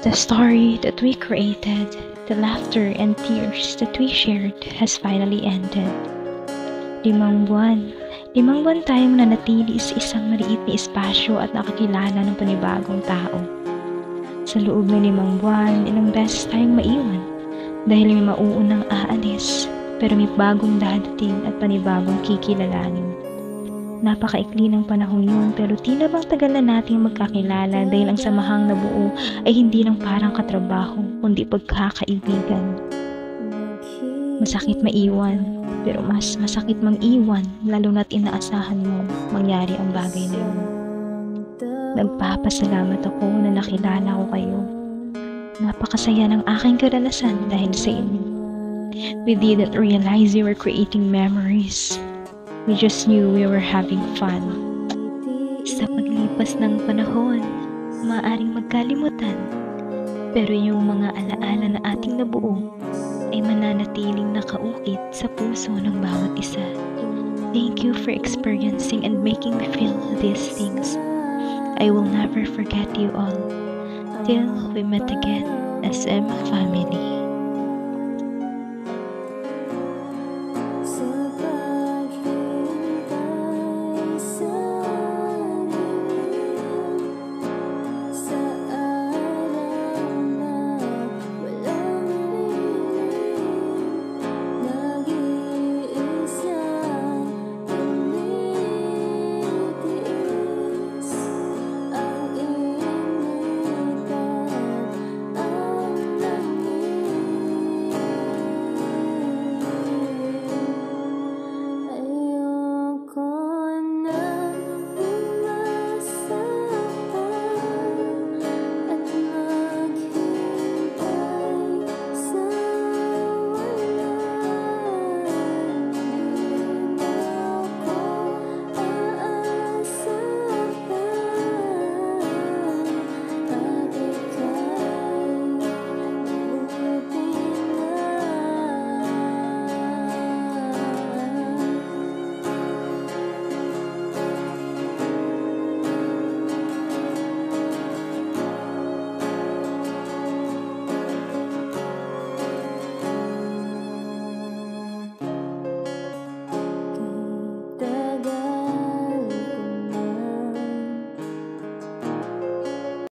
The story that we created, the laughter and tears that we shared has finally ended. 5 buwan. 5 buwan tayong nanatili sa isang maliit na espasyo at nakakilala ng panibagong tao. Sa loob ng 5 buwan, ilang beses tayong maiwan dahil may mauunang aalis, pero may bagong dadating at panibagong kikilalanin. Napakaikli ng panahon yun, pero tila bang tagal na nating magkakilala dahil ang samahang nabuo ay hindi lang parang katrabaho, kundi pagkakaibigan. Masakit maiwan, pero mas masakit mang-iwan, lalo na't inaasahan mo mangyari ang bagay na yun. Nagpapasalamat ako na nakilala ko kayo. Napakasaya ng aking karanasan dahil sa inyo. We didn't realize we were creating memories. We just knew we were having fun. Sa paglipas ng panahon, maaaring magkalimutan, pero yung mga alaala na ating nabuo ay mananatiling nakaukit sa puso ng bawat isa. Thank you for experiencing and making me feel these things. I will never forget you all. Till we met again, SM Family.